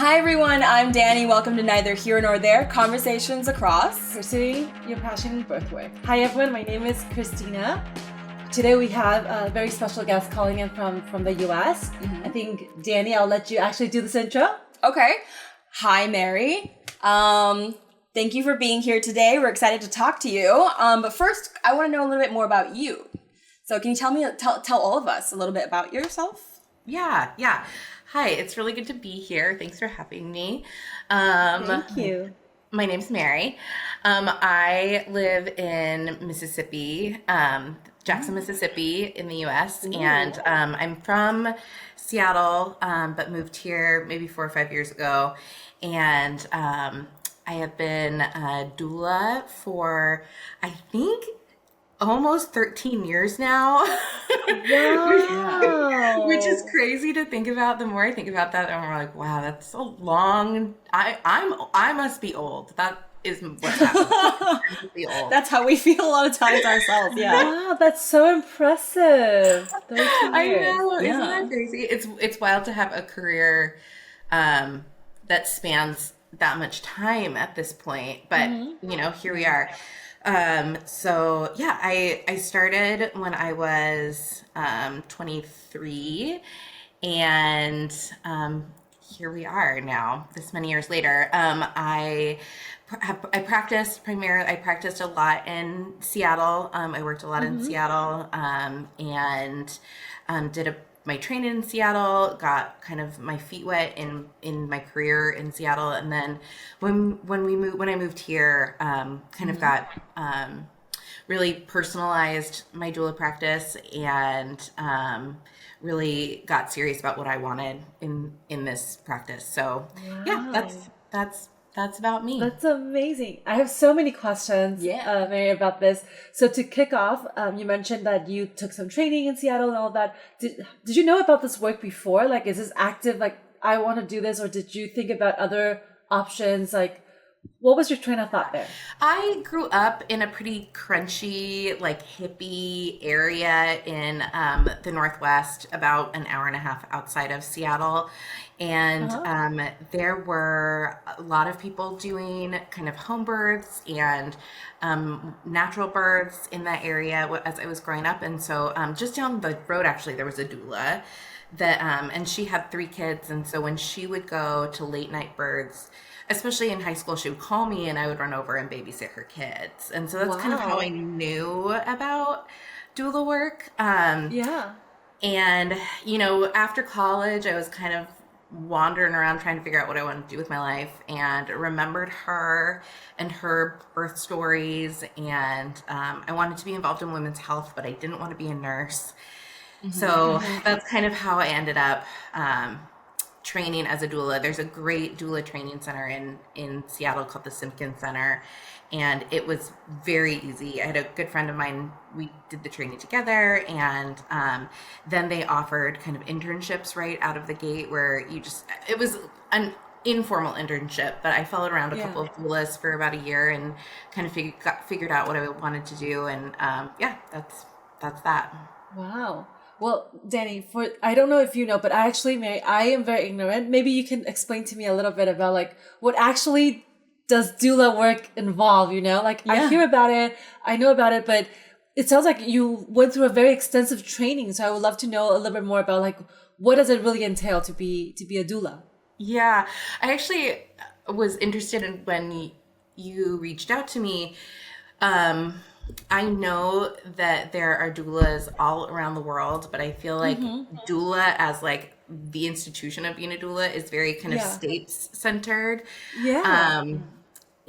Hi everyone, I'm Danny. Welcome to Neither Here Nor There, Conversations Across. Pursuing your passion both ways. Hi everyone, my name is Christina. Today we have a very special guest calling in from the US. I think, Danny, I'll let you actually do this intro. Okay. Hi Mary. Thank you for being here today. We're excited to talk to you. But first, I want to know a little bit more about you. So can you tell all of us a little bit about yourself? Yeah. Hi, it's really good to be here. Thanks for having me. Thank you. My name's Mary. I live in Mississippi, Jackson, Mississippi in the US. And I'm from Seattle, but moved here maybe 4 or 5 years ago. And I have been a doula for, I think, almost 13 years now. Wow. Which is crazy to think about. The more I think about that, I'm like, wow, that's so long. I must be old. That is what's happening. I must be old. That's how we feel a lot of times ourselves. Yeah. Wow, that's so impressive. 13 I years. know. Yeah. Isn't that crazy? It's wild to have a career that spans that much time at this point. But here we are. So yeah, I started when I was 23, and here we are now, this many years later. I practiced a lot in Seattle. I worked a lot in Seattle, and did my training in Seattle, got kind of my feet wet in my career in Seattle, and then when I moved here, kind of got really personalized my doula practice, and really got serious about what I wanted in this practice. So yeah, that's about me. That's amazing. I have so many questions, Mary, about this. So to kick off, you mentioned that you took some training in Seattle and all that. Did you know about this work before? Like, is this active? Like, I want to do this, or did you think about other options? Like, what was your train of thought there? I grew up in a pretty crunchy, like hippie area in the Northwest, about an hour and a half outside of Seattle. And there were a lot of people doing kind of home births and natural births in that area as I was growing up. And so just down the road, actually, there was a doula that, and she had 3 kids. And so when she would go to late night births, especially in high school, she would call me and I would run over and babysit her kids. And so that's kind of how I knew about doula work. And, after college, I was kind of wandering around trying to figure out what I wanted to do with my life, and remembered her and her birth stories. And I wanted to be involved in women's health, but I didn't want to be a nurse. So that's kind of how I ended up training as a doula. There's a great doula training center in Seattle called the Simpkins Center, and it was very easy. I had a good friend of mine. We did the training together, and then they offered kind of internships right out of the gate, where it was an informal internship, but I followed around a couple of doulas for about a year and kind of figured out what I wanted to do, and that's that. Wow. Well, Danny, I don't know if you know, but I am very ignorant. Maybe you can explain to me a little bit about like what actually does doula work involve, I hear about it, I know about it, but it sounds like you went through a very extensive training. So I would love to know a little bit more about like, what does it really entail to be a doula? Yeah, I actually was interested in when you reached out to me. I know that there are doulas all around the world, but I feel like doula as like the institution of being a doula is very kind of states centered.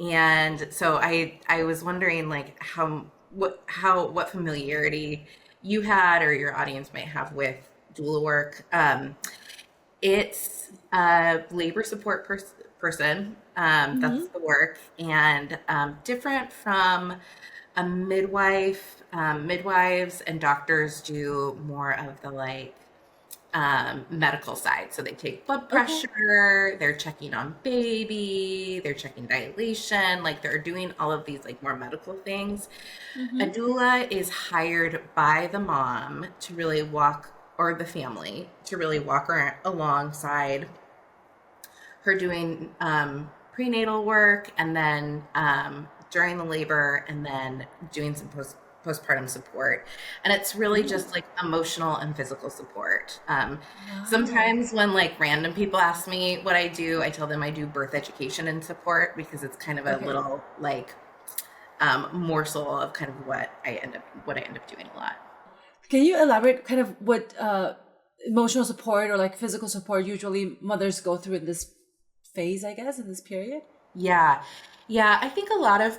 And so I was wondering like what familiarity you had or your audience might have with doula work. It's a labor support person. That's the work, and different from a midwife. Midwives and doctors do more of the like medical side. So they take blood pressure, they're checking on baby, they're checking dilation, like they're doing all of these like more medical things. A doula is hired by the mom to really walk, or the family, to really walk alongside her doing prenatal work, and then during the labor, and then doing some postpartum support. And it's really just like emotional and physical support. Sometimes when like random people ask me what I do, I tell them I do birth education and support, because it's kind of a little like morsel of kind of what I end up doing a lot. Can you elaborate kind of what emotional support or like physical support usually mothers go through in this phase, I guess, in this period? Yeah. I think a lot of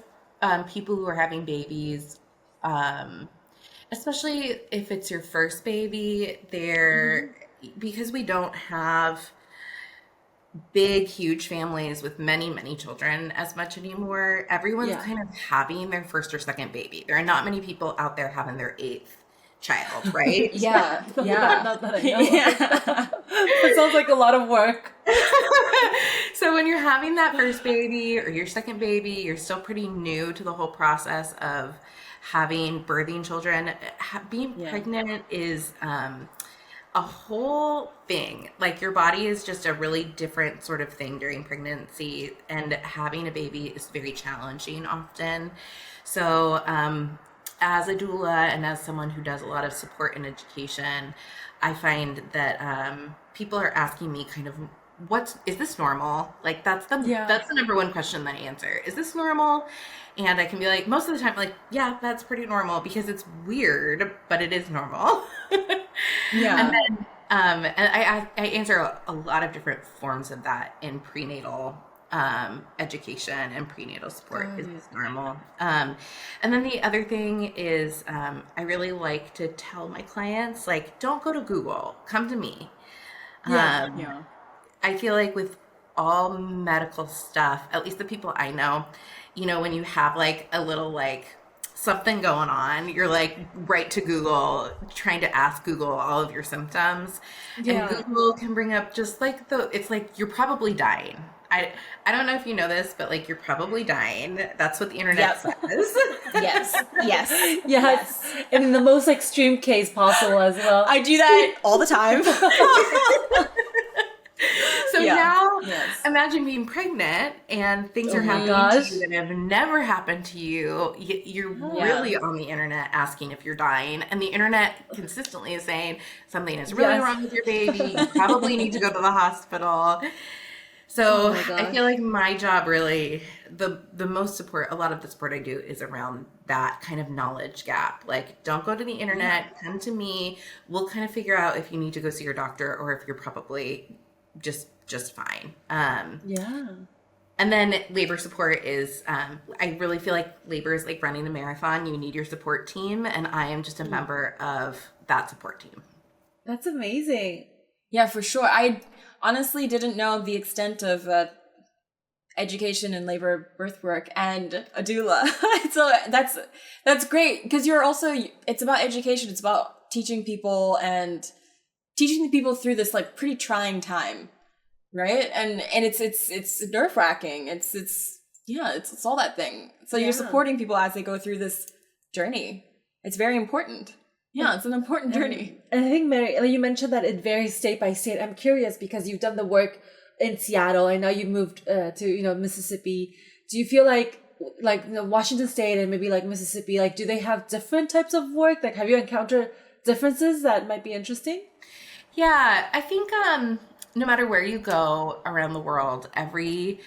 people who are having babies, especially if it's your first baby, they're because we don't have big, huge families with many, many children as much anymore. Everyone's kind of having their first or second baby. There are not many people out there having their eighth child, right? Yeah. Not that I know. It sounds like a lot of work. So when you're having that first baby or your second baby, you're still pretty new to the whole process of birthing children. Being pregnant is a whole thing. Like, your body is just a really different sort of thing during pregnancy, and having a baby is very challenging often. So as a doula and as someone who does a lot of support and education, I find that people are asking me kind of, is this normal? Like, that's the number one question that I answer. Is this normal? And I can be like, most of the time, like, yeah, that's pretty normal, because it's weird, but it is normal. And then and I answer a lot of different forms of that in prenatal education and prenatal support. Is this normal? And then the other thing is, I really like to tell my clients, like, don't go to Google, come to me. I feel like with all medical stuff, at least the people I know, when you have like a little like something going on, you're like right to Google, trying to ask Google all of your symptoms. And Google can bring up just like it's like, you're probably dying. I don't know if you know this, but like, you're probably dying. That's what the internet says. Yes. And in the most extreme case possible as well. I do that all the time. So now imagine being pregnant and things are happening to you that have never happened to you. You're really on the internet asking if you're dying, and the internet consistently is saying something is really wrong with your baby. You probably need to go to the hospital. So I feel like my job really, the most support, a lot of the support I do is around that kind of knowledge gap. Like, don't go to the internet, come to me. We'll kind of figure out if you need to go see your doctor or if you're probably just fine. And then labor support is, I really feel like labor is like running a marathon. You need your support team, and I am just a member of that support team. That's amazing. Yeah, for sure. I honestly didn't know the extent of education and labor birth work and a doula. So that's great, because you're also, it's about education. It's about teaching people through this like pretty trying time, right? And it's nerve wracking. It's all that thing. So you're supporting people as they go through this journey. It's very important. Yeah, it's an important journey. And I think, Mary, you mentioned that it varies state by state. I'm curious, because you've done the work in Seattle, and now you moved to Mississippi. Do you feel like Washington State and maybe like Mississippi, like, do they have different types of work? Like, have you encountered differences that might be interesting? Yeah, I think no matter where you go around the world, every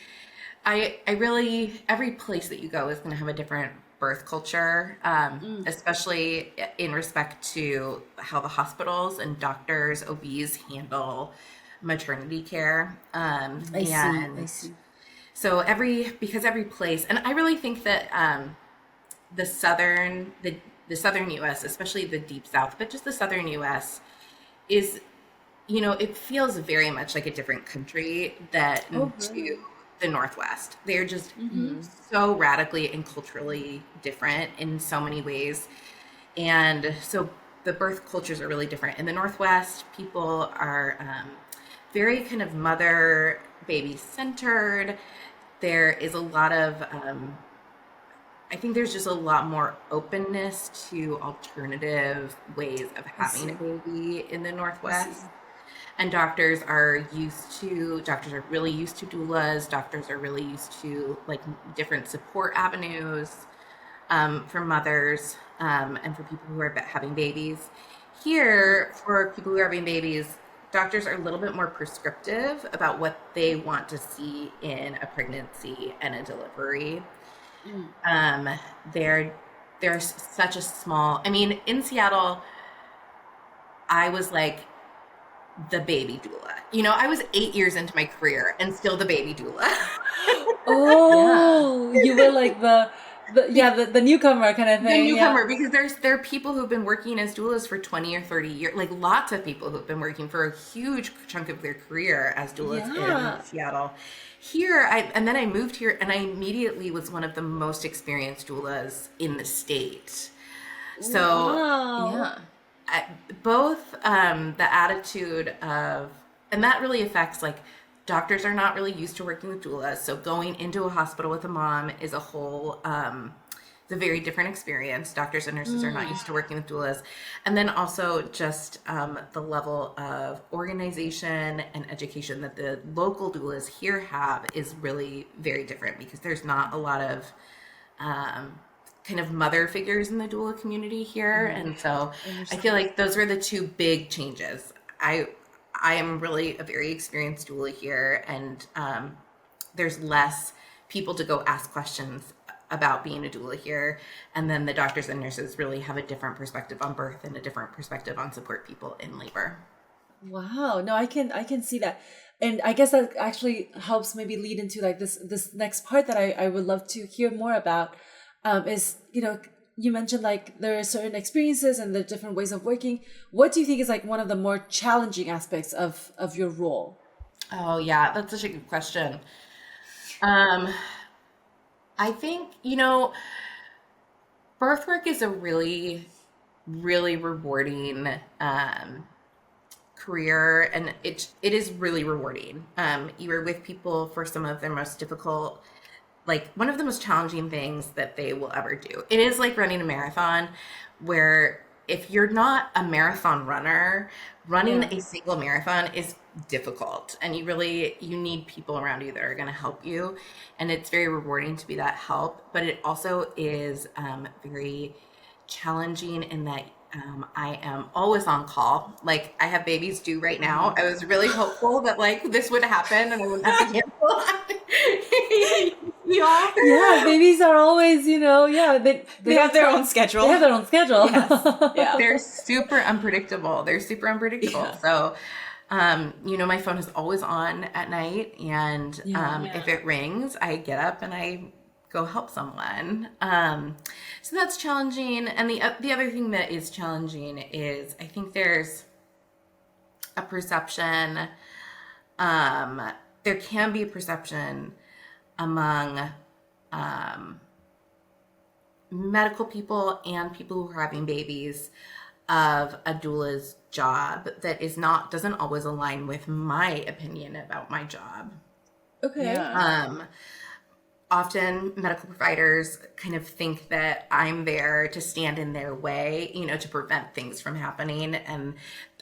place that you go is going to have a different birth culture, especially in respect to how the hospitals and doctors, OBs handle maternity care. I see. So because every place, and I really think that the southern U.S., especially the deep South, but just the southern U.S. is, it feels very much like a different country to the Northwest. They're just so radically and culturally different in so many ways. And so the birth cultures are really different. In the Northwest, people are very kind of mother, baby centered. There is a lot of, I think there's just a lot more openness to alternative ways of having a baby in the Northwest. And doctors are really used to doulas. Doctors are really used to like different support avenues for mothers and for people who are having babies. Here, for people who are having babies, doctors are a little bit more prescriptive about what they want to see in a pregnancy and a delivery. Um, they're there's such a small. I mean, in Seattle, I was like the baby doula. You know, I was 8 years into my career and still the baby doula. Oh, you were like the newcomer kind of The thing. newcomer, because there are people who've been working as doulas for 20 or 30 years, like lots of people who've been working for a huge chunk of their career as doulas in Seattle. Here, and then I moved here, and I immediately was one of the most experienced doulas in the state. So Wow. both the attitude of, and that really affects, like, doctors are not really used to working with doulas, so going into a hospital with a mom is a whole it's a very different experience. Doctors and nurses are not used to working with doulas. And then also just the level of organization and education that the local doulas here have is really very different, because there's not a lot of kind of mother figures in the doula community here. And so I feel like those were the two big changes. I am really a very experienced doula here, and there's less people to go ask questions about being a doula here. And then the doctors and nurses really have a different perspective on birth and a different perspective on support people in labor. Wow. No, I can see that. And I guess that actually helps maybe lead into like this next part that I would love to hear more about, is, you know, you mentioned like there are certain experiences and the different ways of working. What do you think is like one of the more challenging aspects of your role? Oh yeah, that's such a good question. I think, you know, birth work is a really, really rewarding career, and it is really rewarding. You are with people for some of their most difficult, like one of the most challenging things that they will ever do. It is like running a marathon, where if you're not a marathon runner, running a single marathon is difficult, and you need people around you that are going to help you, and it's very rewarding to be that help. But it also is very challenging in that I am always on call. Like, I have babies due right now. I was really hopeful that like this would happen and I wouldn't have to cancel. Yeah, babies are always, you know, they have their own schedule. They have their own schedule. Yes. Yeah. They're super unpredictable. Yeah. So, you know, my phone is always on at night, and if it rings, I get up and I go help someone. So that's challenging. And the other thing that is challenging is, I think there's a perception, there can be a perception among medical people and people who are having babies of a doula's job that doesn't always align with my opinion about my job. Okay. Yeah. Often medical providers kind of think that I'm there to stand in their way, you know, to prevent things from happening. And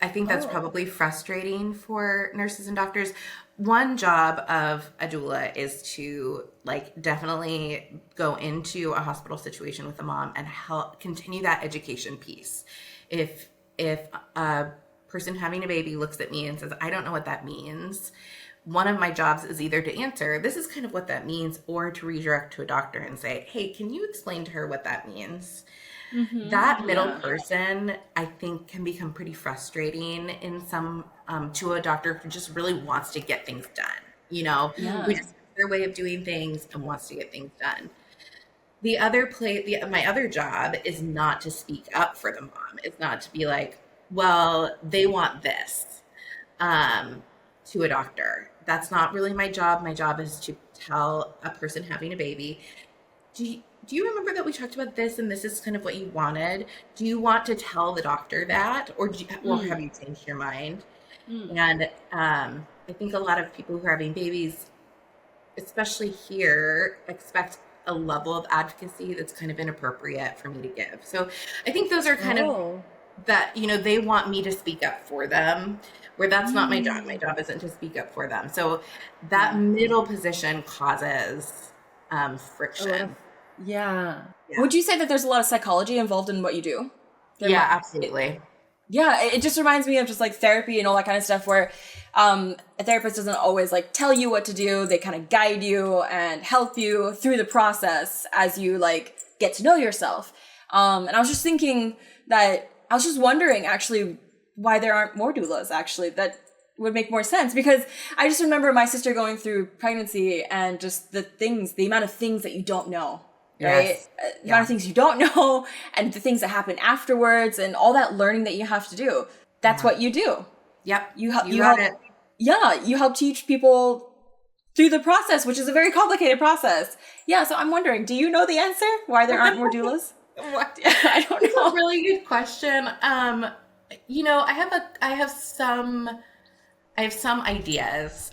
I think that's probably frustrating for nurses and doctors. One job of a doula is to like definitely go into a hospital situation with a mom and help continue that education piece. If a person having a baby looks at me and says, I don't know what that means, one of my jobs is either to answer, this is kind of what that means, or to redirect to a doctor and say, hey, can you explain to her what that means? That middle person, I think, can become pretty frustrating in some, to a doctor who just really wants to get things done, you know, who just has their way of doing things and wants to get things done. My other job is not to speak up for the mom. It's not to be like, well, they want this, to a doctor. That's not really my job. My job is to tell a person having a baby, do you remember that we talked about this and this is kind of what you wanted? Do you want to tell the doctor that, or have you changed your mind? And I think a lot of people who are having babies, especially here, expect a level of advocacy that's kind of inappropriate for me to give. So I think those are kind of that, you know, they want me to speak up for them, where that's not my job. My job isn't to speak up for them. So that middle position causes friction. Yeah. Would you say that there's a lot of psychology involved in what you do? Yeah, absolutely. Yeah, it just reminds me of just like therapy and all that kind of stuff where a therapist doesn't always like tell you what to do. They kind of guide you and help you through the process as you like get to know yourself. And I was just thinking that I was just wondering actually why there aren't more doulas actually. That would make more sense because I just remember my sister going through pregnancy and just the amount of things that you don't know. Right? Yes. The amount of things you don't know and the things that happen afterwards and all that learning that you have to do. That's what you do. Yep. You got help it. Yeah, you help teach people through the process, which is a very complicated process. Yeah, so I'm wondering, do you know the answer? Why there aren't more doulas? What? I don't It's know. a really good question. You know, I have some ideas.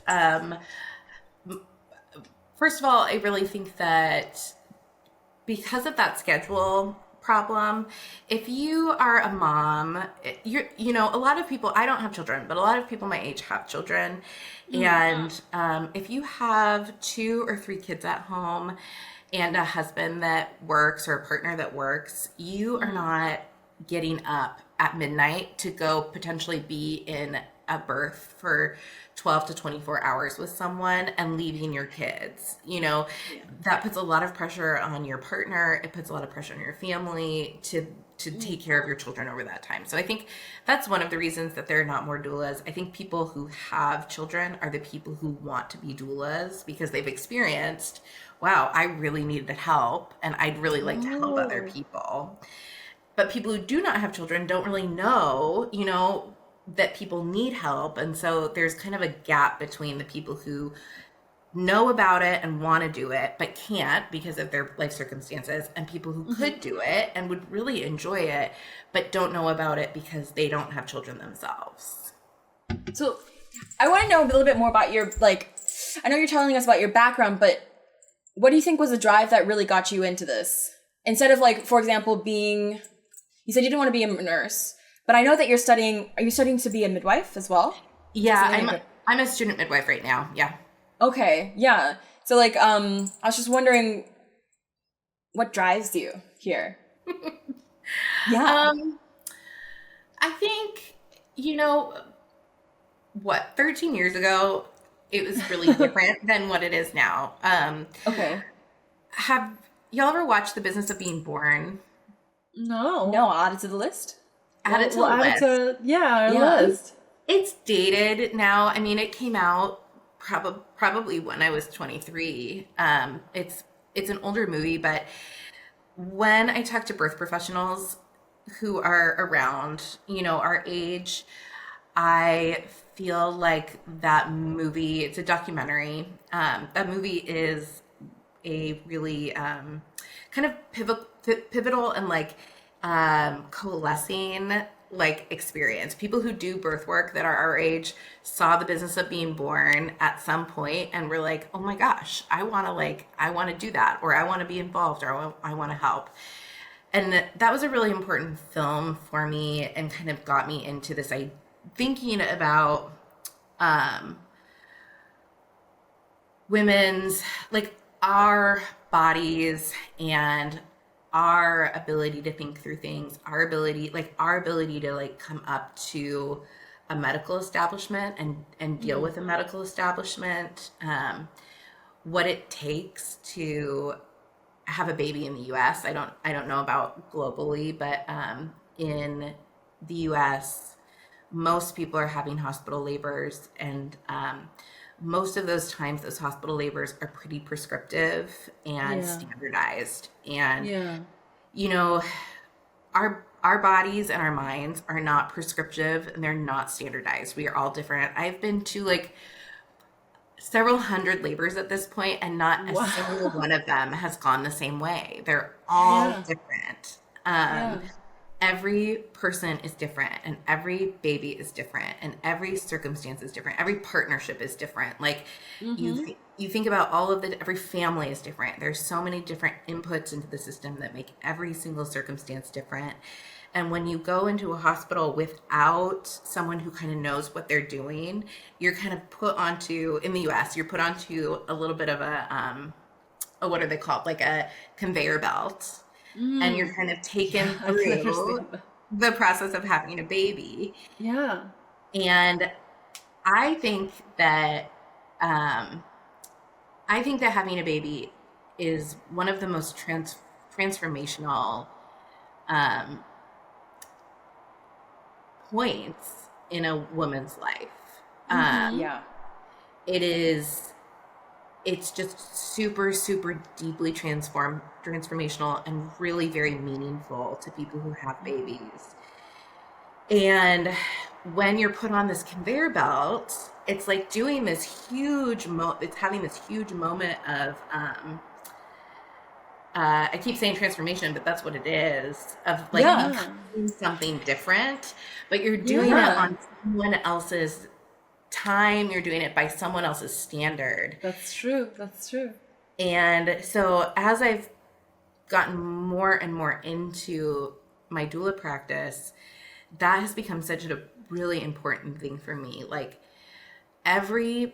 First of all, I really think that because of that schedule problem, if you are a mom, you know, a lot of people, I don't have children, but a lot of people my age have children. And if you have 2 or 3 kids at home and a husband that works or a partner that works, you are not getting up at midnight to go potentially be in a birth for 12 to 24 hours with someone and leaving your kids. You know, that puts a lot of pressure on your partner. It puts a lot of pressure on your family to take care of your children over that time. So I think that's one of the reasons that there are not more doulas. I think people who have children are the people who want to be doulas because they've experienced, wow, I really needed help and I'd really like to help other people. But people who do not have children don't really know, you know, that people need help. And so there's kind of a gap between the people who know about it and want to do it, but can't because of their life circumstances, and people who could do it and would really enjoy it, but don't know about it because they don't have children themselves. So I want to know a little bit more about your, like, I know you're telling us about your background, but what do you think was the drive that really got you into this? Instead of like, for example, you said you didn't want to be a nurse, but I know that are you studying to be a midwife as well? Yeah, I'm a student midwife right now. Yeah. Okay. Yeah. So like, I was just wondering what drives you here? Yeah. I think, you know, 13 years ago, it was really different than what it is now. Okay. Have y'all ever watched The Business of Being Born? No. No, add it to the list. Add it to the Add list. it to, our Yeah. list. It's dated now. I mean, it came out probably when I was 23. It's an older movie, but when I talk to birth professionals who are around, you know, our age, I feel like that movie, it's a documentary. That movie is a really kind of pivotal and like coalescing like experience. People who do birth work that are our age saw The Business of Being Born at some point and were like, oh my gosh, I want to do that, or I want to be involved, or I want to help. And that was a really important film for me and kind of got me into this thinking about women's, like, our bodies and our ability to think through things, our ability to like come up to a medical establishment and deal with a medical establishment, what it takes to have a baby in the US. I don't know about globally, but in the US, most people are having hospital labors, and most of those times those hospital labors are pretty prescriptive and standardized. And you know, our bodies and our minds are not prescriptive and they're not standardized. We are all different. I've been to like several hundred labors at this point, and not a single one of them has gone the same way. They're all different. Every person is different, and every baby is different, and every circumstance is different. Every partnership is different. Like you think about every family is different. There's so many different inputs into the system that make every single circumstance different. And when you go into a hospital without someone who kind of knows what they're doing, you're kind of put onto, in the US, you're put onto a little bit of what are they called? Like a conveyor belt. And you're kind of taken I can through understand that. the process of having a baby. Yeah. And I think that having a baby is one of the most transformational points in a woman's life. Yeah. It's just super, super deeply transformational and really very meaningful to people who have babies. And when you're put on this conveyor belt, it's like doing this huge it's having this huge moment of I keep saying transformation, but that's what it is, of like becoming something different, but you're doing it on someone else's time, you're doing it by someone else's standard. That's true. And so as I've gotten more and more into my doula practice, that has become such a really important thing for me. Like every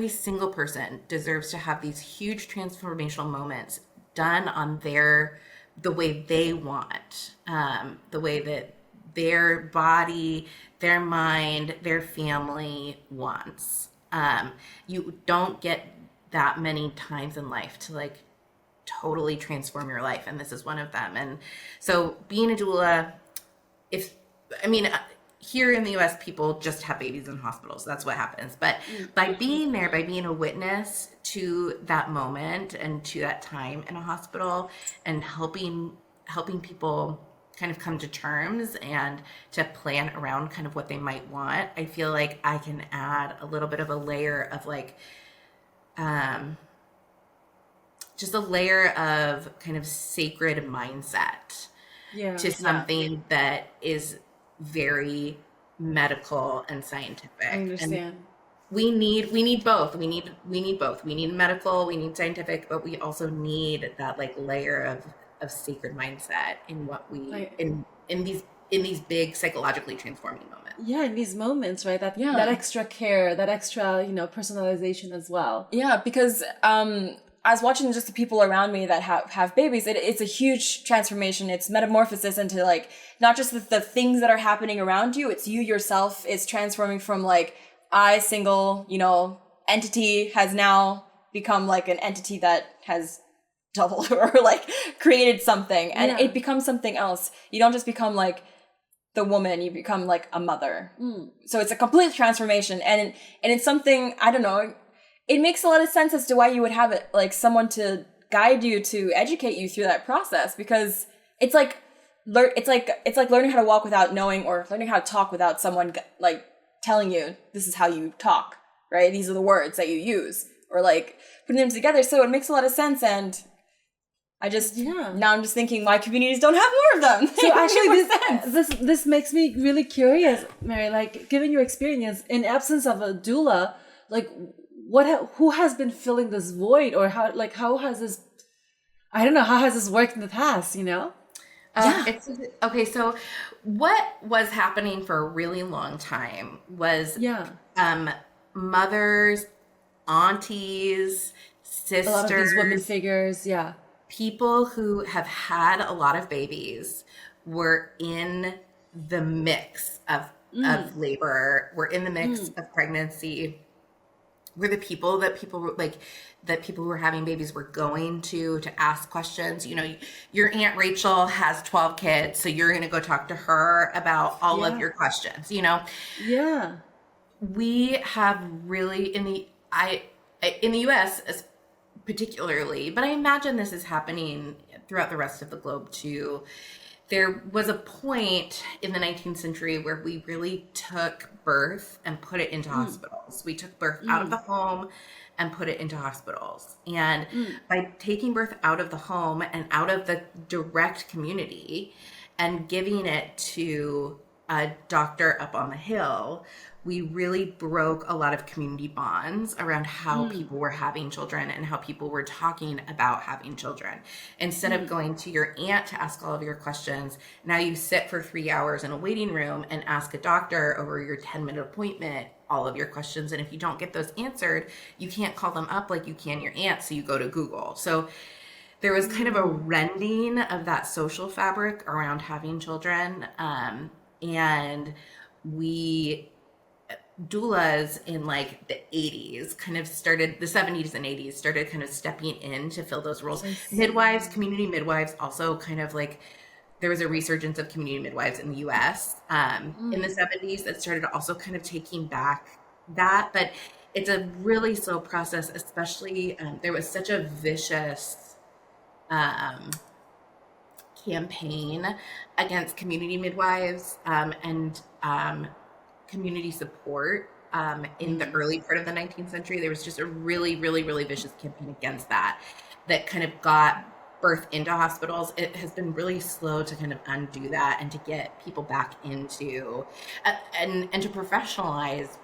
single person deserves to have these huge transformational moments done on the way they want, the way that their body, their mind, their family wants. You don't get that many times in life to like totally transform your life, and this is one of them. And so being a doula, here in the US, people just have babies in hospitals. That's what happens. But by being there, by being a witness to that moment and to that time in a hospital and helping people kind of come to terms and to plan around kind of what they might want, I feel like I can add a little bit of a layer of like, just a layer of kind of sacred mindset to something that is very medical and scientific. I understand. And we need both. We need both. We need medical, we need scientific, but we also need that like layer of sacred mindset in what we in these big psychologically transforming moments. Yeah, in these moments, right? That extra care, that extra, personalization as well. Yeah, because I was watching just the people around me that have babies. It's a huge transformation. It's metamorphosis into like not just the things that are happening around you. It's you yourself is transforming from like I single entity has now become like an entity that has doubled or like created something, and it becomes something else. You don't just become like the woman, you become like a mother. So it's a complete transformation, and it's something, I don't know, it makes a lot of sense as to why you would have it like someone to guide you, to educate you through that process, because it's like learning how to walk without knowing, or learning how to talk without someone like telling you this is how you talk, right? These are the words that you use, or like putting them together. So it makes a lot of sense, and I just now I'm just thinking why communities don't have more of them. So actually, this makes me really curious, Mary. Like, given your experience, in absence of a doula, like who has been filling this void, or how has this? I don't know, how has this worked in the past? Okay. So what was happening for a really long time was mothers, aunties, sisters, a lot of these women figures, people who have had a lot of babies were in the mix of labor, were in the mix of pregnancy, were the people that people who were having babies were going to ask questions. Your Aunt Rachel has 12 kids, so you're going to go talk to her about all of your questions, We have really in the US particularly, but I imagine this is happening throughout the rest of the globe too. There was a point in the 19th century where we really took birth and put it into hospitals. We took birth out of the home and put it into hospitals. And by taking birth out of the home and out of the direct community and giving it to a doctor up on the hill, we really broke a lot of community bonds around how people were having children and how people were talking about having children. Instead of going to your aunt to ask all of your questions, now you sit for 3 hours in a waiting room and ask a doctor over your 10-minute appointment all of your questions. And if you don't get those answered, you can't call them up like you can your aunt. So you go to Google. So there was kind of a rending of that social fabric around having children. And we doulas in like the 80s kind of started, the 70s and 80s started kind of stepping in to fill those roles. Midwives, community midwives also kind of like, there was a resurgence of community midwives in the US in the 70s that started also kind of taking back that, but it's a really slow process, especially there was such a vicious campaign against community midwives and community support in the early part of the 19th century. There was just a really, really, really vicious campaign against that kind of got birth into hospitals. It has been really slow to kind of undo that and to get people back into and to professionalize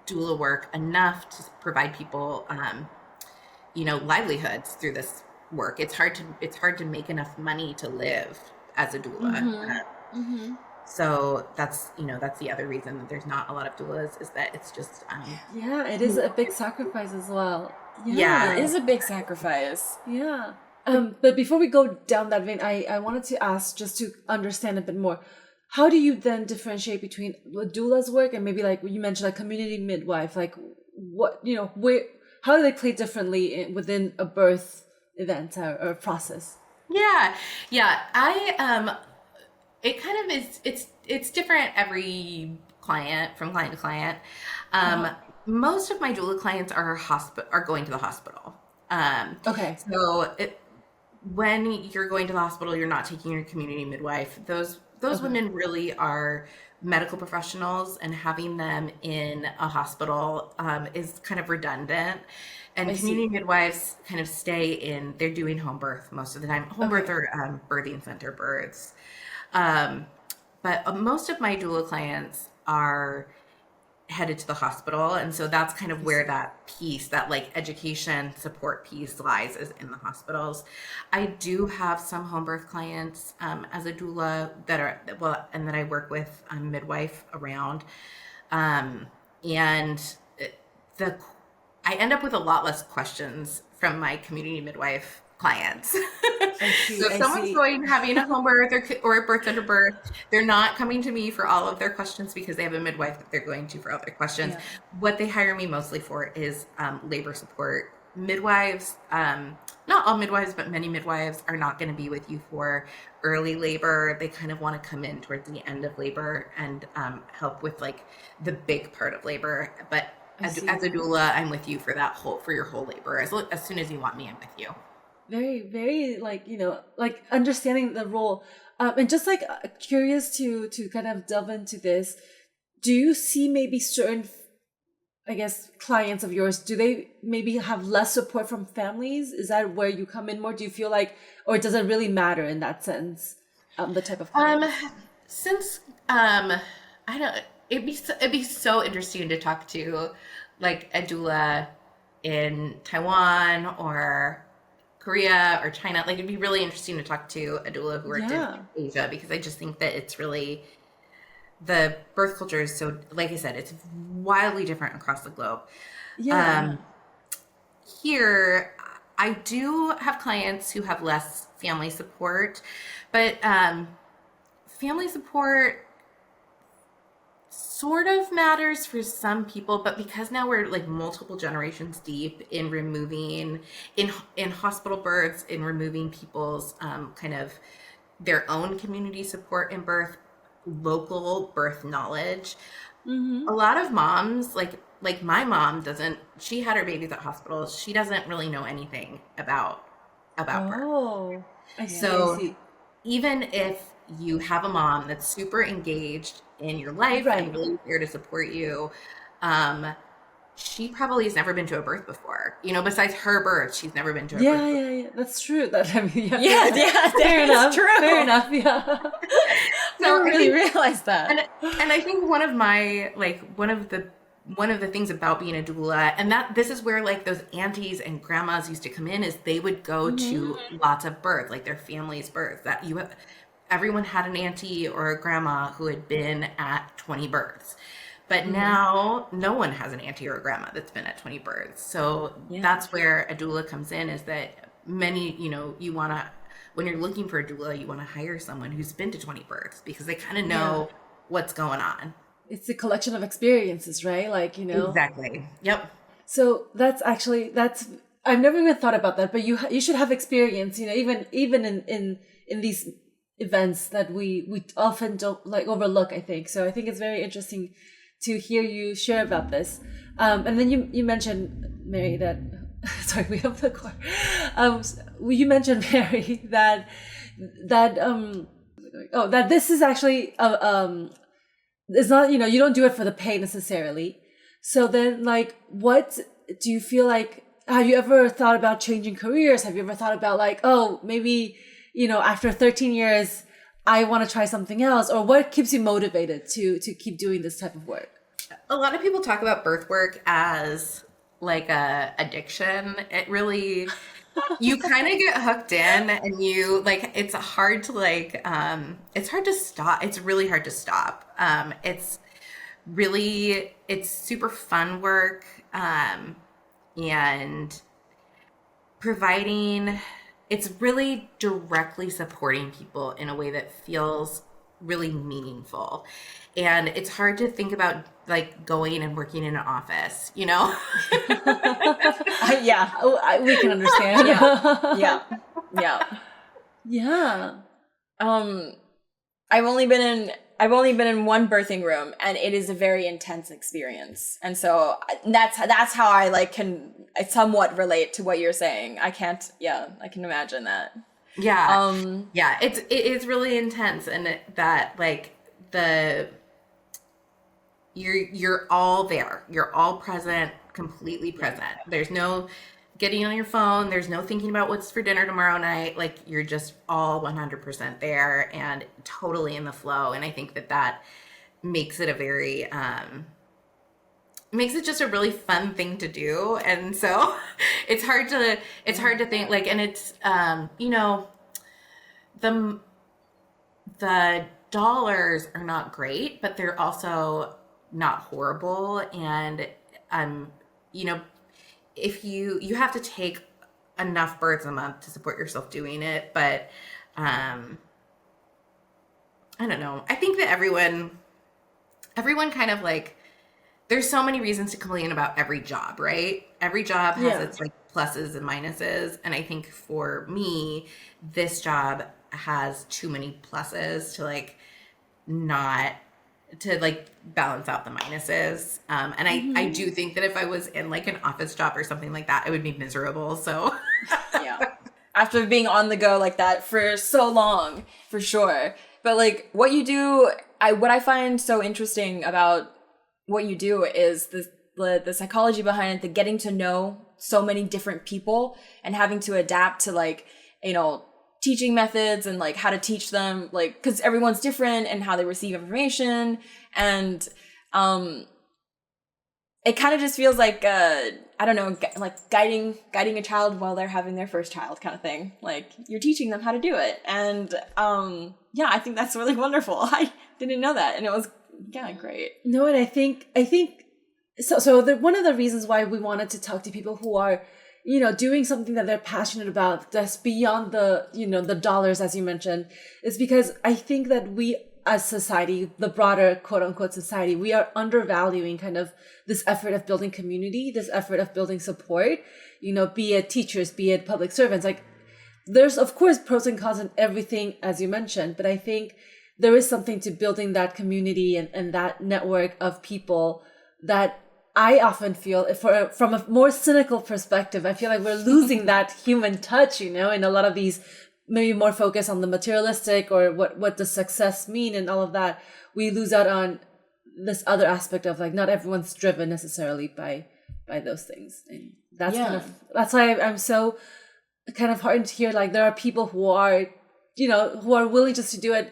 doula work enough to provide people livelihoods through this work. It's hard to make enough money to live as a doula. So that's the other reason that there's not a lot of doulas, is that it's just it is a big sacrifice as well. It is a big sacrifice. But before we go down that vein, I wanted to ask, just to understand a bit more, how do you then differentiate between doula's work and maybe like you mentioned, like community midwife, like what, how do they play differently within a birth event or process? It kind of is, it's different every client, from client to client. Most of my doula clients are going to the hospital. Okay. So when you're going to the hospital, you're not taking your community midwife. Those women really are medical professionals, and having them in a hospital is kind of redundant. And community midwives kind of they're doing home birth most of the time. Home birth or birthing center births. But most of my doula clients are headed to the hospital. And so that's kind of where that piece, that like education support piece lies, is in the hospitals. I do have some home birth clients as a doula and that I work with midwife around. And I end up with a lot less questions from my community midwife clients. So if someone's having a home birth or a birth under birth, they're not coming to me for all of their questions because they have a midwife that they're going to for all their questions. What they hire me mostly for is labor support. Midwives, not all midwives, but many midwives are not going to be with you for early labor. They kind of want to come in towards the end of labor and help with like the big part of labor. But as a doula, I'm with you for your whole labor. As soon as you want me, I'm with you. Very, very like understanding the role, and just like curious to kind of delve into this. Do you see maybe certain, I guess, clients of yours, do they maybe have less support from families? Is that where you come in more? Do you feel like, or does it really matter in that sense? The type of clients? Since I don't, it'd be so interesting to talk to like a doula in Taiwan or Korea or China. Like, it'd be really interesting to talk to a doula who worked in Asia, because I just think that it's really, the birth culture is so, like I said, it's wildly different across the globe. Here, I do have clients who have less family support, but family support sort of matters for some people, but because now we're like multiple generations deep in removing in hospital births, in removing people's kind of their own community support in birth, local birth knowledge. A lot of moms, like my mom she had her babies at hospitals. She doesn't really know anything about birth. I see. So even if you have a mom that's super engaged in your life and really there to support you, she probably has never been to a birth before. Besides her birth, she's never been to a birth before. Yeah, that's true. That, I mean, fair enough. True. Fair enough. Yeah. never I really think- realized that. and I think one of the things about being a doula, and that this is where like those aunties and grandmas used to come in, is they would go to lots of births, like their family's births. Everyone had an auntie or a grandma who had been at 20 births. But now no one has an auntie or a grandma that's been at 20 births. So that's where a doula comes in, is that many, you want to, when you're looking for a doula, you want to hire someone who's been to 20 births, because they kind of know what's going on. It's a collection of experiences, right? Like, Exactly. Yep. So that's I've never even thought about that, but you should have experience, even in these events that we often don't like overlook, I think. So I think it's very interesting to hear you share about this. And then you mentioned, Mary, that sorry, we have the choir. You mentioned, Mary, that this is actually it's not, you don't do it for the pay necessarily. So then, like, what do you feel like? Have you ever thought about changing careers? Have you ever thought about like, oh, maybe, after 13 years, I want to try something else? Or what keeps you motivated to keep doing this type of work? A lot of people talk about birth work as like a addiction. It really, you kind of get hooked in, and you like, it's hard to like, it's hard to stop. It's really hard to stop. It's super fun work. And it's really directly supporting people in a way that feels really meaningful. And it's hard to think about like going and working in an office, Yeah. We can understand. Yeah. I've only been in one birthing room, and it is a very intense experience. And so that's how I I somewhat relate to what you're saying. I can imagine that. Yeah. It is really intense, and you're all there. You're all present, completely present. There's no getting on your phone. There's no thinking about what's for dinner tomorrow night. Like, you're just all 100% there and totally in the flow. And I think that makes it makes it just a really fun thing to do. And so it's hard to think like, and it's, the dollars are not great, but they're also not horrible. And, if you have to take enough births a month to support yourself doing it, but, I don't know. I think that everyone kind of like, there's so many reasons to complain about every job, right? Every job has its like pluses and minuses. And I think for me, this job has too many pluses to like balance out the minuses. And I do think that if I was in like an office job or something like that, I would be miserable. So yeah. After being on the go like that for so long, for sure. But like what you do, what I find so interesting about what you do is the psychology behind it, the getting to know so many different people and having to adapt to like, teaching methods and like how to teach them, like, because everyone's different and how they receive information. And it kind of just feels like I don't know, like guiding a child while they're having their first child kind of thing. Like, you're teaching them how to do it. And I think that's really wonderful. I didn't know that, and it was great. No, and I think so one of the reasons why we wanted to talk to people who are doing something that they're passionate about that's beyond the the dollars, as you mentioned, is because I think that we as society, the broader quote unquote society, we are undervaluing kind of this effort of building community, this effort of building support, be it teachers, be it public servants. Like, there's of course pros and cons in everything, as you mentioned, but I think there is something to building that community and that network of people that I often feel, from a more cynical perspective, I feel like we're losing that human touch, in a lot of these, maybe more focus on the materialistic or what does success mean and all of that. We lose out on this other aspect of like, not everyone's driven necessarily by those things. And that's why I'm so kind of heartened to hear like there are people who are, who are willing just to do it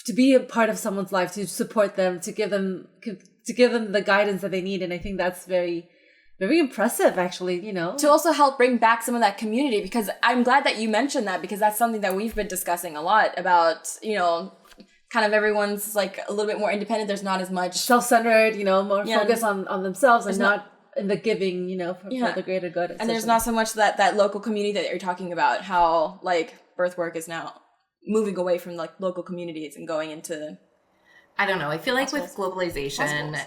to be a part of someone's life, to support them, to give them the guidance that they need. And I think that's very, very impressive, actually, you know. To also help bring back some of that community, because I'm glad that you mentioned that, because that's something that we've been discussing a lot about, you know, kind of everyone's like a little bit more independent. There's not as much self-centered, you know, more focus on themselves and not in the giving, you know, for the greater good. And there's not so much that local community that you're talking about, how like birth work is now moving away from like local communities and going into, I don't know. I feel like with globalization,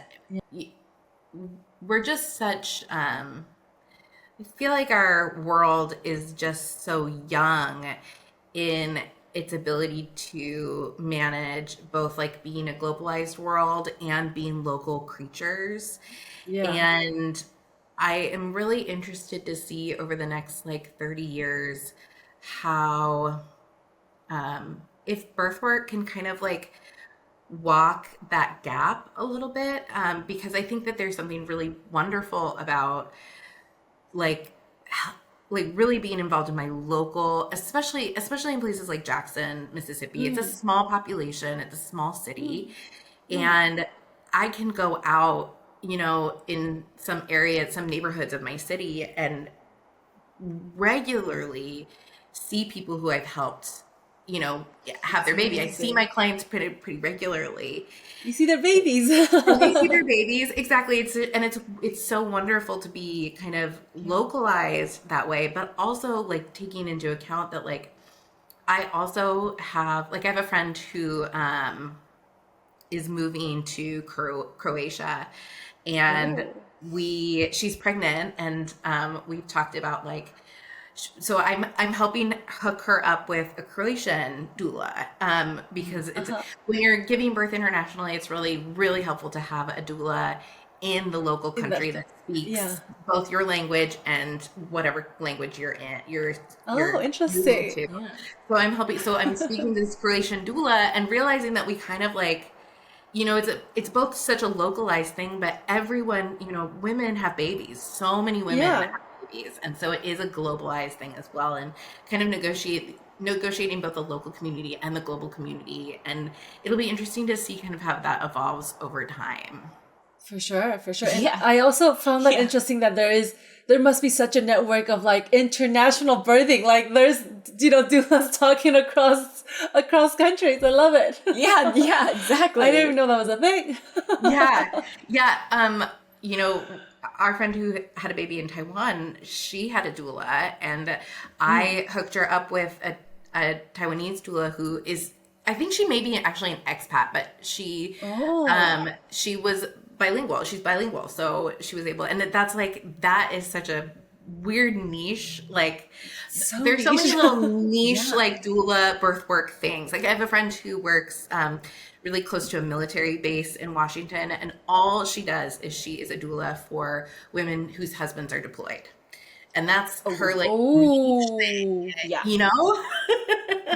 we're just such, I feel like our world is just so young in its ability to manage both like being a globalized world and being local creatures. Yeah. And I am really interested to see over the next like 30 years how, if birth work can kind of like walk that gap a little bit, because I think that there's something really wonderful about like really being involved in my local, especially in places like Jackson, Mississippi. It's a small population, it's a small city, and I can go out, you know, in some areas, some neighborhoods of my city, and regularly see people who I've helped, you know, have their baby. I see my clients pretty regularly. You see their babies. They see their babies, exactly. It's so wonderful to be kind of localized that way, but also like taking into account that like I also have like I have a friend who is moving to Croatia, and she's pregnant, and we've talked about like. So I'm helping hook her up with a Croatian doula, because it's when you're giving birth internationally, it's really, really helpful to have a doula in the local country that speaks both your language and whatever language you're in. You're interesting. Yeah. So I'm speaking to this Croatian doula and realizing that we kind of like, you know, it's both such a localized thing, but everyone, you know, women have babies. So many women have babies, and so it is a globalized thing as well, and kind of negotiating both the local community and the global community, and it'll be interesting to see kind of how that evolves over time. For sure. And I also found that interesting that there must be such a network of like international birthing. Like there's, you know, doulas talking across countries. I love it. Yeah, exactly. I didn't even know that was a thing. You know, our friend who had a baby in Taiwan, she had a doula, and I hooked her up with a Taiwanese doula who is, I think she may be actually an expat, but she was bilingual. She's bilingual, so she was able, and that is such a weird niche. Like there's so many little niche like doula birth work things. Like I have a friend who works really close to a military base in Washington, and all she does is she is a doula for women whose husbands are deployed, and that's her like niche thing, you know.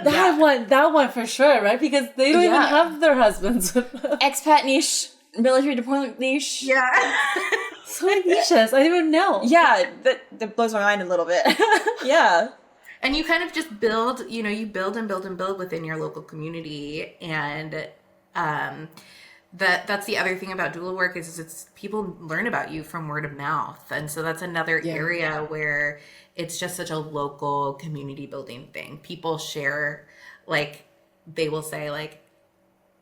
that one for sure, right? Because they don't even have their husbands. Expat niche, military deployment niche. Yeah. So many niches. I didn't even know. Yeah, that blows my mind a little bit. Yeah. And you kind of just build, you know, you build and build and build within your local community. And that's the other thing about doula work is it's people learn about you from word of mouth. And so that's another area where it's just such a local community building thing. People share, like, they will say, like,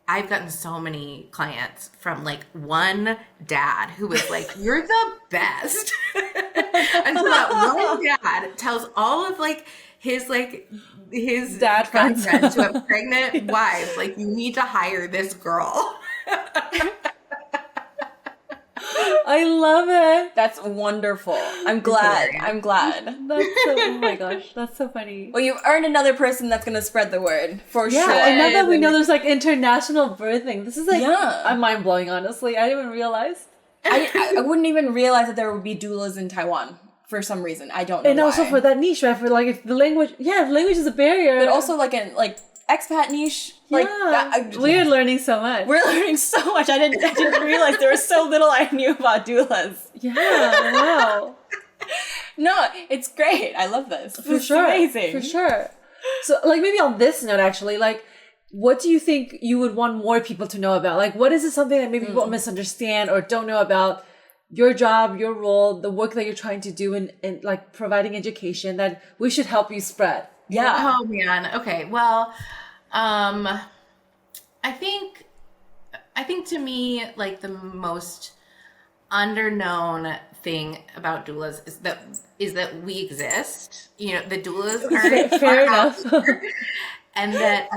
I've gotten so many clients from like one dad who was like, you're the best. And so that one dad tells all of like his dad friends who have pregnant wives, like, you need to hire this girl. I love it. That's wonderful. I'm glad. That's so, oh my gosh, that's so funny. Well, you've earned another person that's going to spread the word, for sure. And now that we know there's like international birthing, this is like, I'm mind blowing, honestly. I didn't even realize. I wouldn't even realize that there would be doulas in Taiwan for some reason. I don't know And why. also for that niche, right? For like, if the language is a barrier. But also like in like expat niche. Like we're learning so much. We're learning so much. I didn't realize there was so little I knew about doulas. Yeah, wow. No, it's great. I love this. For sure. Amazing. For sure. So like maybe on this note, actually, like what do you think you would want more people to know about? Like, what is it something that maybe people misunderstand or don't know about your job, your role, the work that you're trying to do in like providing education that we should help you spread? Yeah. Oh man. Okay. Well, I think to me, like the most underknown thing about doulas is that we exist. You know, the doulas Fair are out enough. there, and that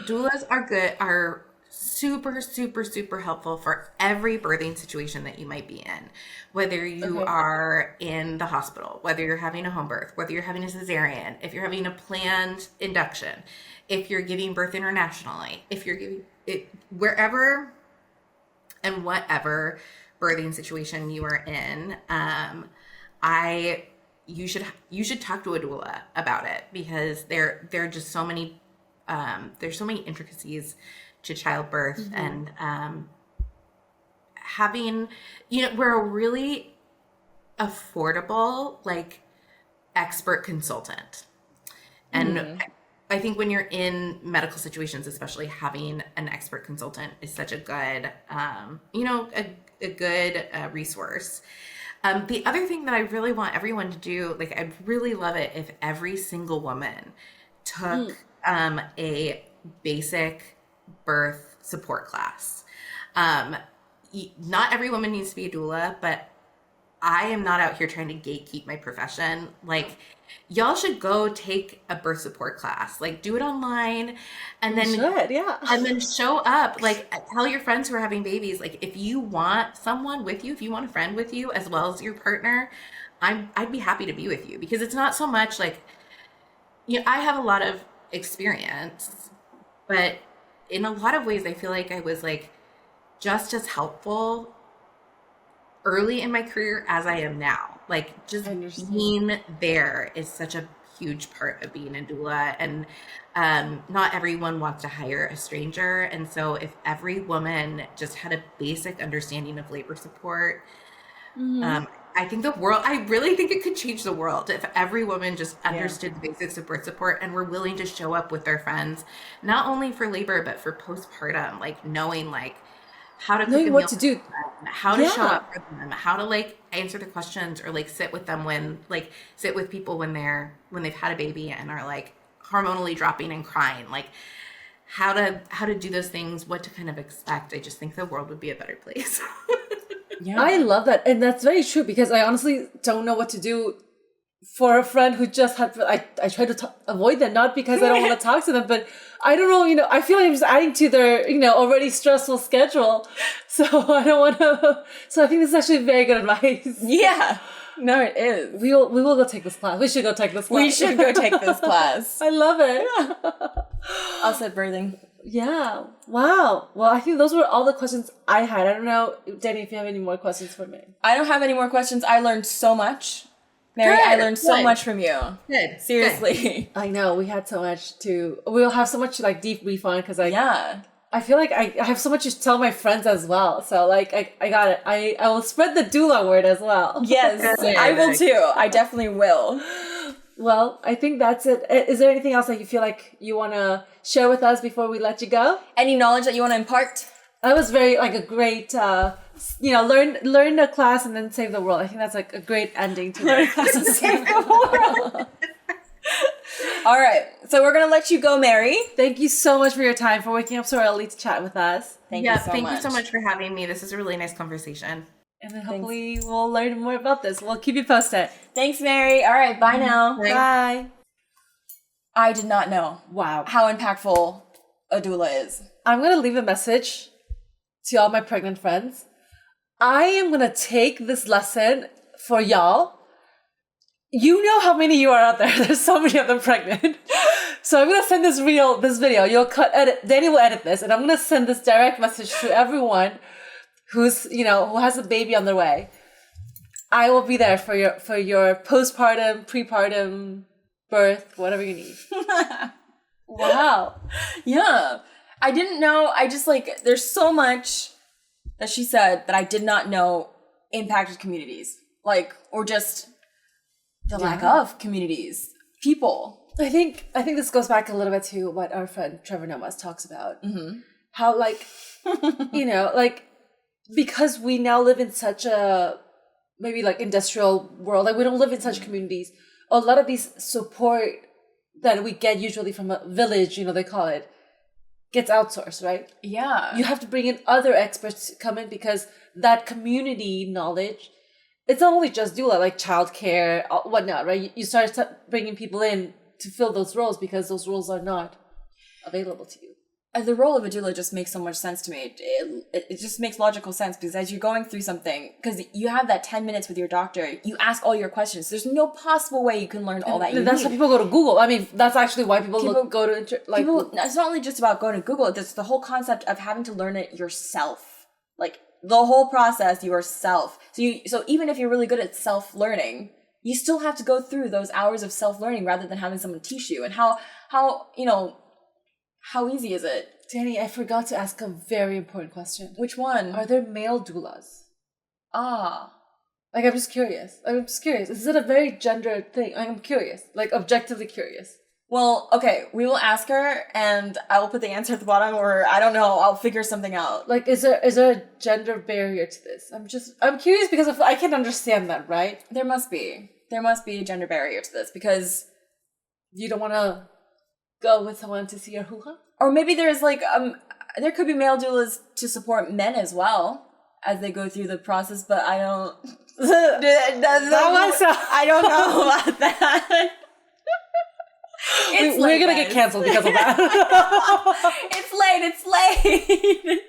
doulas are super, super, super helpful for every birthing situation that you might be in. Whether you are in the hospital, whether you're having a home birth, whether you're having a cesarean, if you're having a planned induction, if you're giving birth internationally, if you're giving it wherever and whatever birthing situation you are in, you should talk to a doula about it, because there are just so many there's so many intricacies to childbirth, and having, you know, we're a really affordable, like, expert consultant. And I think when you're in medical situations, especially, having an expert consultant is such a good, a good resource. The other thing that I really want everyone to do, like, I'd really love it if every single woman took a basic birth support class. Not every woman needs to be a doula, but I am not out here trying to gatekeep my profession. Like, y'all should go take a birth support class. Like, do it online, and then and then show up. Like, tell your friends who are having babies, like, if you want someone with you, if you want a friend with you as well as your partner, I'd be happy to be with you, because it's not so much like, you know, I have a lot of experience, but in a lot of ways I feel like I was, like, just as helpful early in my career as I am now. Like, just being there is such a huge part of being a doula, and not everyone wants to hire a stranger. And so if every woman just had a basic understanding of labor support, I think I really think it could change the world if every woman just understood the basics of birth support and were willing to show up with their friends, not only for labor, but for postpartum, like, knowing, like, how to cook a meal to do, how to show up for them, how to, like, answer the questions, or, like, sit with them sit with people when they've had a baby and are, like, hormonally dropping and crying, like, how to do those things, what to kind of expect. I just think the world would be a better place. Yeah, I love that. And that's very true, because I honestly don't know what to do for a friend who just had, I try to avoid them, not because I don't want to talk to them, but I don't know, you know, I feel like I'm just adding to their, you know, already stressful schedule. So I don't want to, so I think this is actually very good advice. Yeah. No, it is. We will go take this class. We should go take this class. We should go take this class. I love it. Us at birthing. Yeah. Wow. Well, I think those were all the questions I had. I don't know, Danny, if you have any more questions for me. I don't have any more questions. I learned so much. Mary, I learned so much from you. Good. Seriously. I know. We had so much we'll have so much to, like, debrief on, because I feel like I have so much to tell my friends as well. So, like, I got it. I will spread the doula word as well. Yes, I will too. I definitely will. Well, I think that's it. Is there anything else that you feel like you want to share with us before we let you go? Any knowledge that you want to impart? That was very, like, a great, learn the class and then save the world. I think that's, like, a great ending to the class and save the world. All right. So we're going to let you go, Mary. Thank you so much for your time, for waking up so early to chat with us. Thank you so much for having me. This is a really nice conversation. And then hopefully we'll learn more about this. We'll keep you posted. Thanks, Mary. All right. Bye now. Bye. I did not know. Wow. How impactful a doula is. I'm going to leave a message to all my pregnant friends. I am going to take this lesson for y'all. You know how many you are out there. There's so many of them pregnant. So I'm going to send this video. Danny will edit this, and I'm going to send this direct message to everyone who has a baby on their way. I will be there for your postpartum, prepartum, birth, whatever you need. Wow. Yeah. I didn't know. I just, like, there's so much that she said that I did not know impacted communities. Like, or just the lack of communities, people. I think this goes back a little bit to what our friend Trevor Nomas talks about. Mm-hmm. How like, like because we now live in such a maybe like industrial world, like we don't live in such communities. A lot of these support that we get usually from a village, they call it, gets outsourced, right? Yeah. You have to bring in other experts to come in because that community knowledge, it's not only just doula, like childcare, whatnot, right? You start bringing people in to fill those roles because those roles are not available to you. The role of a doula just makes so much sense to me. It just makes logical sense because as you're going through something, because you have that 10 minutes with your doctor, you ask all your questions. There's no possible way you can learn all that you That's need. why people go to Google. I mean, that's actually why people go to it's not only just about going to Google. It's the whole concept of having to learn it yourself. Like the whole process yourself. So even if you're really good at self-learning, you still have to go through those hours of self-learning rather than having someone teach you. And how easy is it? Danny, I forgot to ask a very important question. Which one? Are there male doulas? Like, I'm just curious. Is it a very gendered thing? I'm curious. Like, objectively curious. Well, okay, we will ask her, and I will put the answer at the bottom, or I don't know, I'll figure something out. Like, is there a gender barrier to this? I'm curious because if I can understand that, right? There must be a gender barrier to this because you don't want to go with someone to see your hoo-ha? Or maybe there's like, there could be male doulas to support men as well as they go through the process, but I don't, I don't know about that. We're going to get canceled because of that. It's late.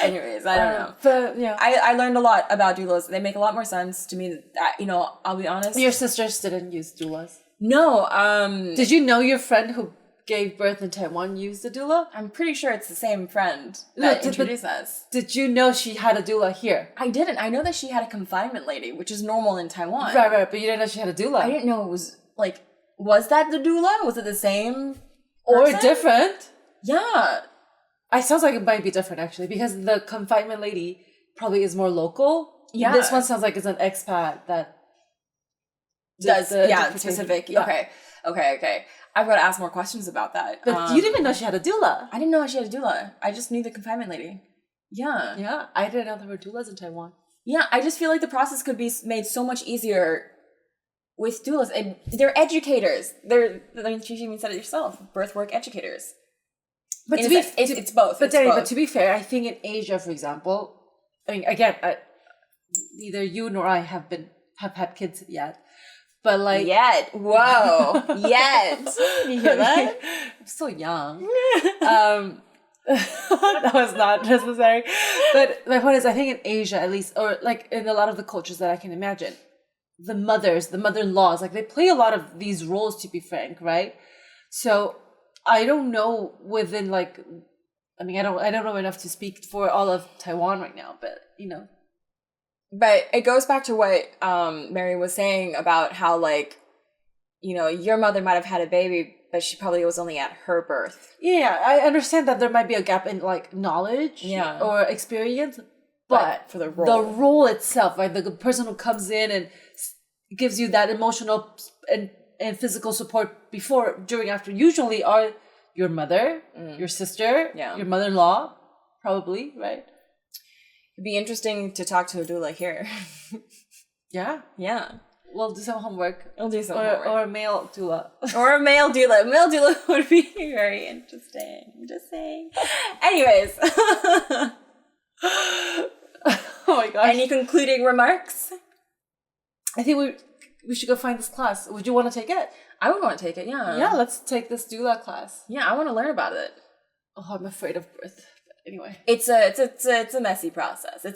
Anyways, I don't know. But yeah, I learned a lot about doulas. They make a lot more sense to me. I'll be honest. Your sisters didn't use doulas? No. Did you know your friend who gave birth in Taiwan used a doula? I'm pretty sure it's the same friend that introduced us. Did you know she had a doula here? I didn't. I know that she had a confinement lady, which is normal in Taiwan. Right. But you didn't know she had a doula. I didn't know it was like. Was that the doula? Was it the same? Or person? different? Yeah. It sounds like it might be different actually because the confinement lady probably is more local. Yeah. This one sounds like it's an expat that does specific. Yeah. Okay. I've got to ask more questions about that. But you didn't even know she had a doula. I didn't know she had a doula. I just knew the confinement lady. Yeah. Yeah. I didn't know there were doulas in Taiwan. Yeah. I just feel like the process could be made so much easier with doulas. And they're educators. She even said it yourself. Birth work educators. But it's both. But Danny, but to be fair, I think in Asia, for example, I mean, again, neither you nor I have had kids yet. But like whoa, yet. You hear that? I'm so young. That was not necessary. But my point is, I think in Asia, at least, or like in a lot of the cultures that I can imagine, the mother-in-laws, like they play a lot of these roles. To be frank, right? So I don't know within like, I mean, I don't know enough to speak for all of Taiwan right now, but But it goes back to what Mary was saying about how, like, your mother might have had a baby, but she probably was only at her birth. Yeah, I understand that there might be a gap in, like, knowledge or experience, but for the role itself, like the person who comes in and gives you that emotional and physical support before, during, after, usually are your mother, your sister, your mother-in-law, probably, right? It'd be interesting to talk to a doula here. Yeah. We'll do some homework. We'll do some homework. Or a male doula. Or a male doula. A male doula would be very interesting. I'm just saying. Anyways. Oh my gosh. Any concluding remarks? I think we should go find this class. Would you want to take it? I would want to take it, yeah. Yeah, let's take this doula class. Yeah, I want to learn about it. Oh, I'm afraid of birth. Anyway, it's a messy process.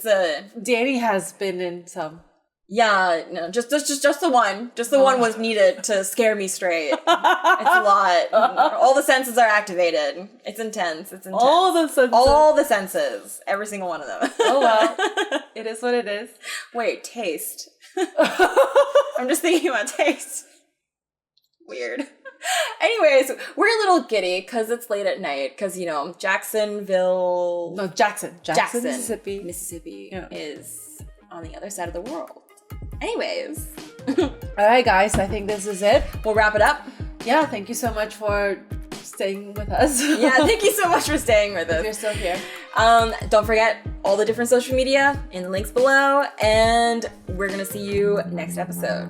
Danny has been in some. Yeah, no, just the one. Just the one was needed to scare me straight. It's a lot. All the senses are activated. It's intense. All the senses. Every single one of them. Oh well. It is what it is. Wait, taste. I'm just thinking about taste. Weird. Anyways, we're a little giddy because it's late at night because, Jackson, Mississippi is on the other side of the world. Anyways, All right, guys, I think this is it. We'll wrap it up. Yeah, thank you so much for staying with us. Yeah, thank you so much for staying with If you're us. still here. Don't forget all the different social media in the links below, and we're gonna see you next episode.